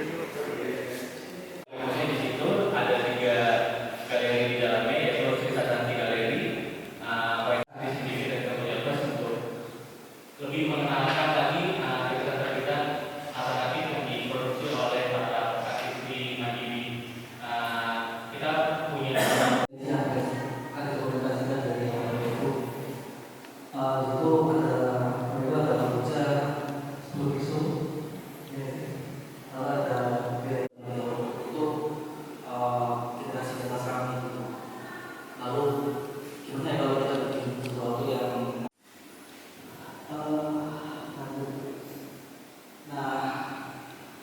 Kemudian di situ ada 3 galeri di dalamnya, yaitu wisata anti galeri, di sini dan kemudian plus untuk lebih mengenalkan lagi terbitan-terbitan alternatif yang diproduksi oleh para aktivis mandiri. Kita punya ada dokumentasikan dari yang itu ada mereka ada baca isu ada itu generasi generasi kami lalu gimana ya kalau kita bikin sesuatu yang nah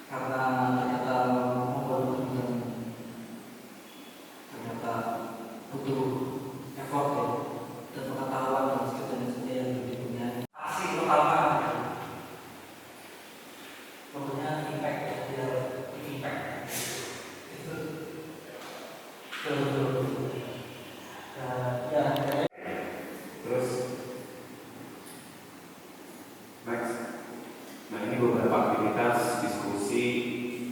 karena ternyata membuat ternyata butuh effort ya dan pengetahuan dan sejenisnya yang dipunya aksi pertama mempunyai impact ya impact itu betul ya terus next. Nah ini beberapa aktivitas diskusi,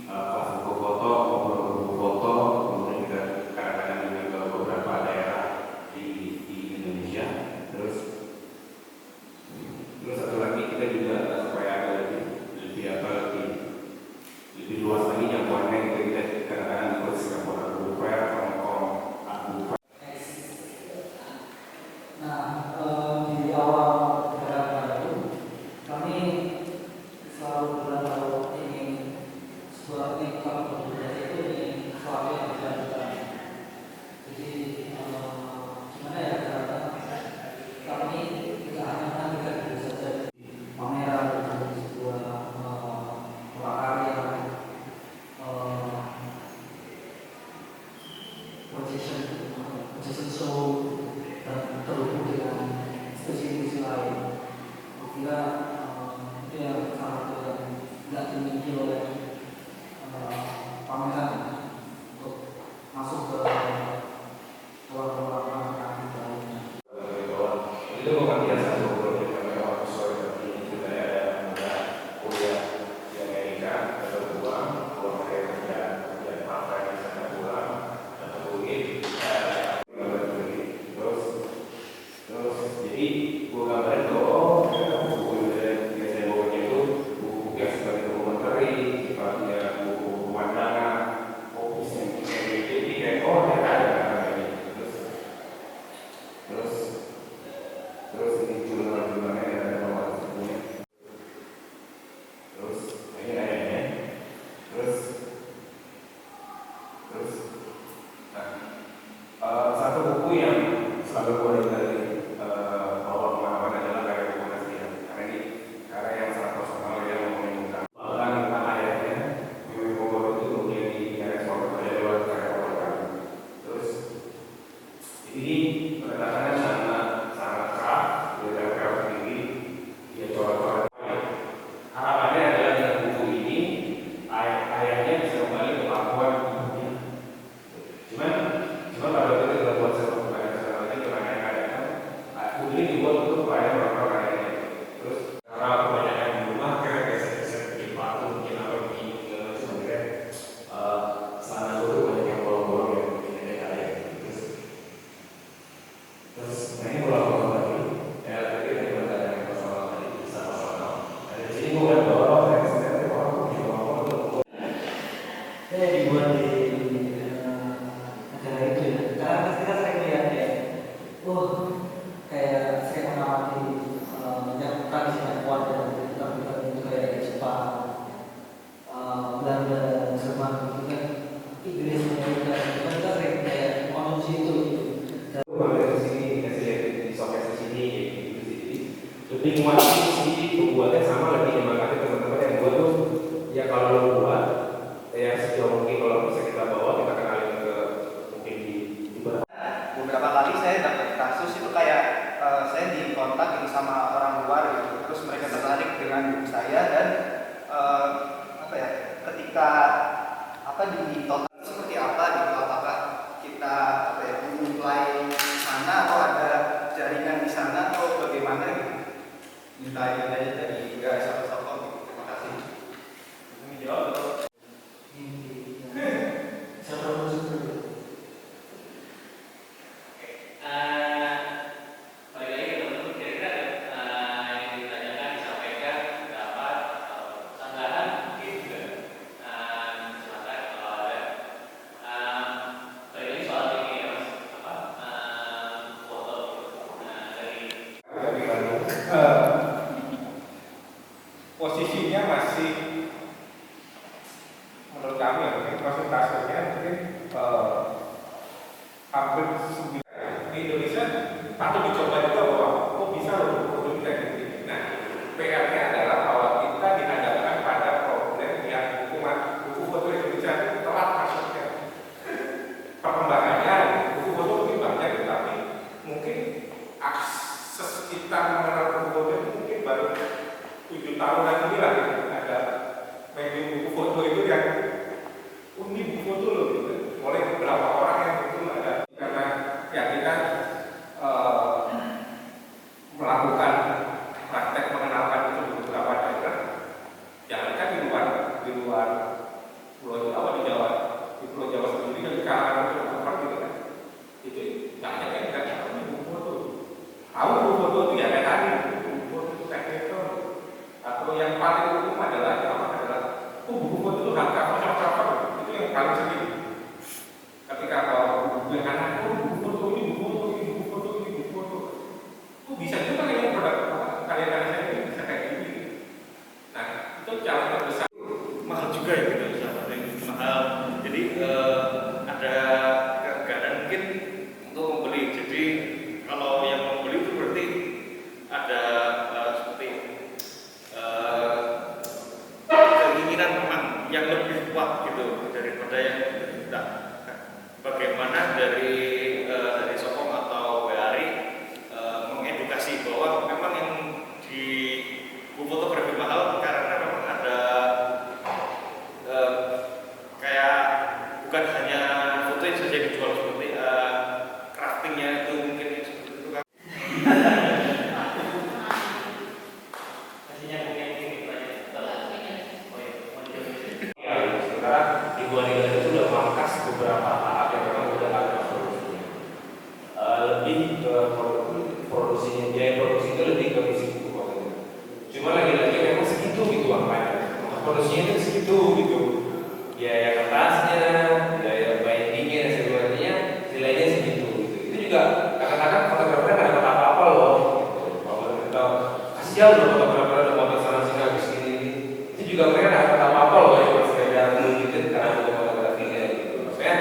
kelas buku foto, ngobrol buku foto, kemudian juga kadang-kadang juga ke beberapa daerah di Indonesia. Terus satu lagi kita juga supaya ada lebih luas lagi jangkauannya, kita kadang-kadang ikut Singapura Abu Fair, Hong Kong Abu Fair. Di awal gerakan itu kami selalu bilang kalau ingin sebuah income budaya itu ingin sesuatu yang berkelanjutan. Jadi gimana ya caranya kami tidak hanya menampilkan diri saja pameran menjadi sebuah prakarya projection show dan terhubung dengan institusi lain. Kira itu yang salah satu yang tidak dimiliki oleh pameran untuk masuk ke ruang-ruang aktif lainnya. Itu bukan biasa sebelum kita memang sesuai seperti ini. Kita ada kuliah di Amerika, atau pulang kerja partai di sana pulang, atau kuliah terus jadi gue gambarin tuh buku yang saya bawanya itu buku yang sebagai dokumenter, sifatnya buku pemandangan, fokusnya jadi kayak ada terus ini jurnal-jurnalnya yang ada nomor semuanya. Terus ini ayahnya. Terus satu buku yang selalu gue dari bawa kemana-mana adalah karya dokumentasi ya. Karena ini karya yang sangat personal yang membingungkan. Bahkan tentang ayahnya, Mimi Mogoro itu kemudian direspon oleh lewat karya orang. Terus ini pendekatannya sangat keras, dengan keras tinggi, dia coret-coret. Harapannya adalah dengan buku ini ayahnya bisa kembali ke pangkuan ibunya. Cuman pada waktu itu kita buat sebuah pembelajaran lagi dengan ayah-ayah buku ini dibuat untuk pelayan orang-orang ayahnya. Terus karena kebanyakan di rumah akhirnya geser-geser bikin patung, bikin apa begini sebenarnya selama dulu banyak yang bolong-bolong yang bikin ayah. Terus ini bolong-bolong lagi. Tadi berkata yang personal tadi bisa personal. Dari sini gue kan dorong saya sendiri orang punya bolong-bolong. Saya dibuat di negara itu ya. Karena kita sering lihat ya, kayak saya mengamati banyak tradisi yang kuat dan kita itu kayak Jepang, Belanda, Jerman, gitu kan, Inggris, Amerika, kita sering kayak konsumsi itu. Dari sini dikasih lihat di showcase di sini, lebih nguatin sih pembuatnya sama, lebih nyemangatin teman-teman yang buat tuh ya kalau lo buat ya sejauh mungkin kalau bisa kita bawa kita kenalin ke mungkin di beberapa kali saya dapat kasus itu kayak saya dikontak gitu sama orang luar gitu, terus mereka tertarik dengan buku saya dan ketika di total seperti apa gitu, apakah kita memulai sana atau ada jaringan di sana atau bagaimana gitu. Minta aja dari guys atau gitu. Terima kasih. Ini jawab. juga ya gitu, sahabat yang mahal. Jadi ada keadaan mungkin untuk membeli. Jadi kalau yang membeli itu berarti ada seperti keinginan memang yang lebih kuat gitu daripada yang kita. Bagaimana dari Sokong atau WRI mengedukasi bahwa memang yang di buku fotografi mahal karena memang ada kayak bukan hanya foto yang saja dijual, seperti craftingnya itu mungkin seperti itu kan. Sementara di Buah itu sudah memangkas beberapa tahap yang memang sudah ada produksinya. Lebih ke produksinya, biaya produksi itu lebih ke isi buku waktu. Cuma lagi-lagi memang segitu gitu angkanya. Untuk produksinya itu segitu gitu. Biaya kertasnya, biaya bindingnya dan sebagainya, nilainya segitu gitu. Itu juga kadang-kadang fotografer nggak dapat apa-apa loh. Gitu. Kalau kita kasihan loh fotografer ada motor sana sini habis ini. Itu juga mereka nggak dapat apa-apa loh ya. Gitu karena bukan fotografinya gitu. Maksudnya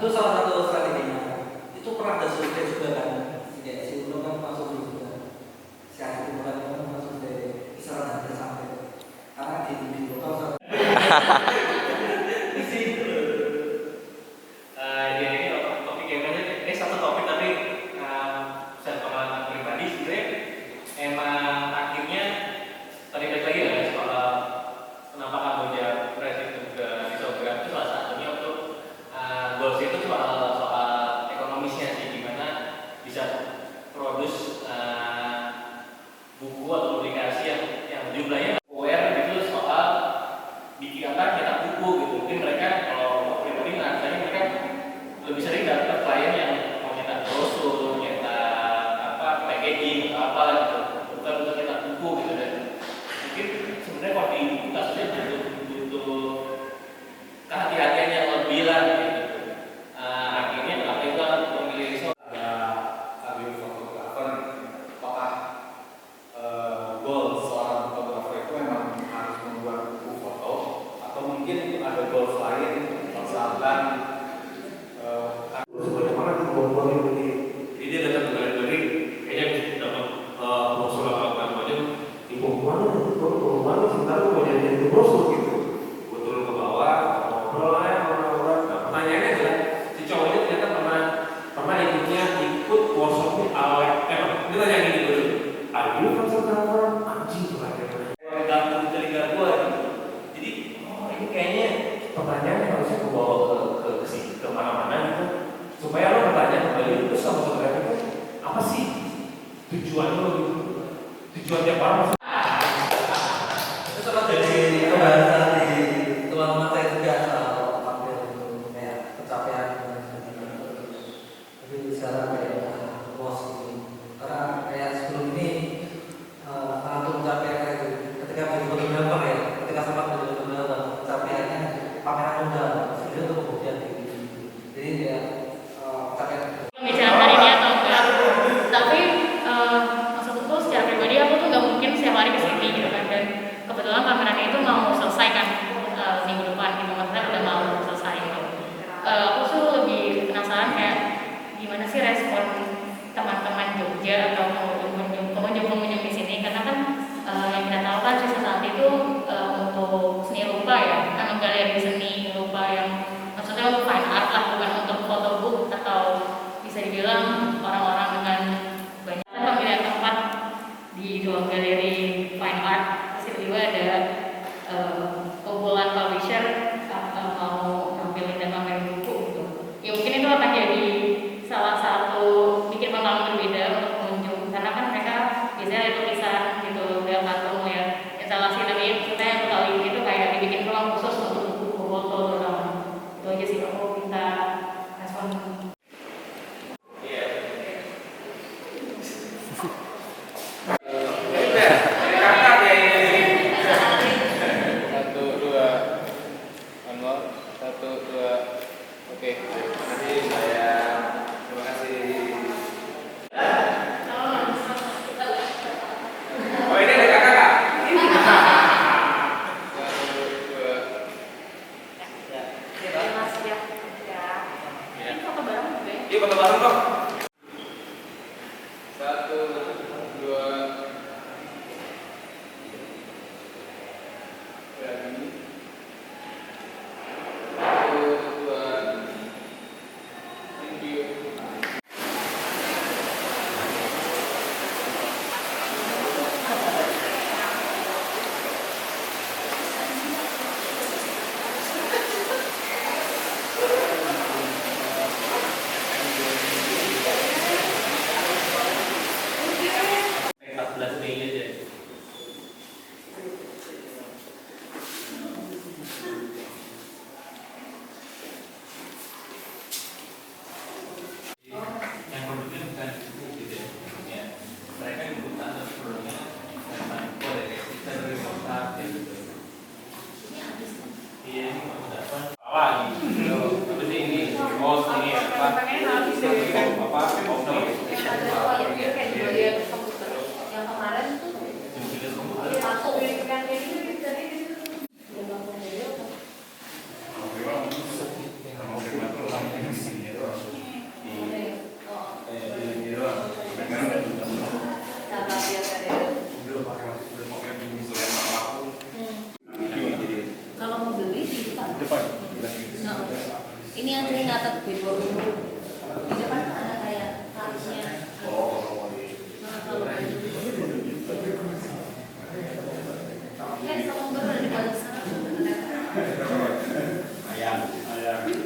itu salah satu strateginya. Itu pernah ada survei juga kan, ya si Uno kan masuk juga, si Akhir bukan kan masuk dari kisaran harga sampai karena di lokal isi ini topik yang mana ini satu topik tapi saya pengalaman pribadi sebenarnya emang akhirnya tadi balik lagi ya soal kenapa Kamboja Press itu juga disobrak itu salah satunya untuk goals itu soal ekonomisnya sih, gimana bisa produce buku atau publikasi yang jumlahnya aware gitu soal bikin apa cetak buku gitu. Mungkin mereka kalau pribadi rasanya mereka lebih sering dapat klien yang mau nyetak brosur, nyetak apa packaging atau apa gitu, bukan untuk nyetak buku gitu. Dan mungkin sebenarnya kalau di buku kasusnya butuh kehati-hatian yang lebih lah gitu. Akhirnya kenapa itu memilih risol ambil fotografer, apakah goal seorang fotografer itu memang harus membuat buku foto atau mungkin ada goals lain misalkan bagaimana tuh goal ini? Jadi dia datang ke galeri, kayaknya bisa dapat brosur apa macam Di buku mana sebentar mau jadi brosur gitu. turun ke bawah, Ngobrol aja orang-orang. Nah, pertanyaannya adalah si cowok ini ternyata pernah ikut workshopnya awal. Dia tanya gini dulu, Are you fotografer? Anjing tuh kayak ganggu telinga gua gitu. Jadi, ini kayaknya pertanyaannya harusnya gua bawa ke mana-mana gitu, supaya lo bertanya kembali terus sama fotografer itu apa sih tujuan lo gitu, tujuan tiap orang. itu sempat jadi pembahasan di teman-teman saya juga soal tampil untuk kayak pencapaian dan sebagainya. Tapi sekarang kayak luas gitu. Karena kayak sebelum ini untuk pencapaian kayak gitu. Ketika menjadi fotografer ya, ketika sempat menjadi fotografer, pencapaiannya pameran modal, sebenarnya untuk kemudian gitu. Jadi ya pencapaian Bicara hari ini atau enggak, tapi maksudku secara pribadi aku tuh nggak mungkin setiap hari kesini gitu kan. Dan kebetulan pamerannya itu mau selesai kan minggu depan gitu, maksudnya udah mau selesai gitu. Aku tuh lebih penasaran kayak gimana sih respon teman-teman Jogja atau pengunjung di sini, karena kan yang kita tahu kan Sisa Santi itu untuk seni rupa ya, kan galeri seni rupa yang maksudnya untuk fine art lah, bukan untuk foto book atau bisa dibilang orang-orang dengan banyak pemilihan tempat di ruang galeri fine art. Terus tiba-tiba ada kumpulan publisher mau nampilin dan pamerin buku gitu. Ya mungkin itu akan jadi salah satu bikin pengalaman berbeda untuk pengunjung, karena kan mereka biasanya ada tulisan gitu, ada kartu ya instalasi, tapi kita yang kali ini tuh kayak dibikin ruang khusus untuk buku foto terutama. Itu aja sih. Oke, terima kasih saya. Terima kasih. Oh ini ada kakak. Satu, dua. Mas ya. Ini foto bareng juga ya? Yuk foto bareng dong. Satu, dua. Berani. Satu, dua. Thank you. Kayak 14 Mei aja. Yang produknya bukan gitu ya. Mereka yang bukan produknya memang boleh kita beri kontak gitu. Iya, ini udah apa? Lagi. Apa sih ini? Bos ini apa? Apa? Yang kemarin tuh satu kan kayak gini tadi Kalau mau beli di depan. Nah, ini yang sering ngatat billboard dulu. Di depan kan ada kayak harusnya. Nah, kalau sama bener di balik sana. Ayam.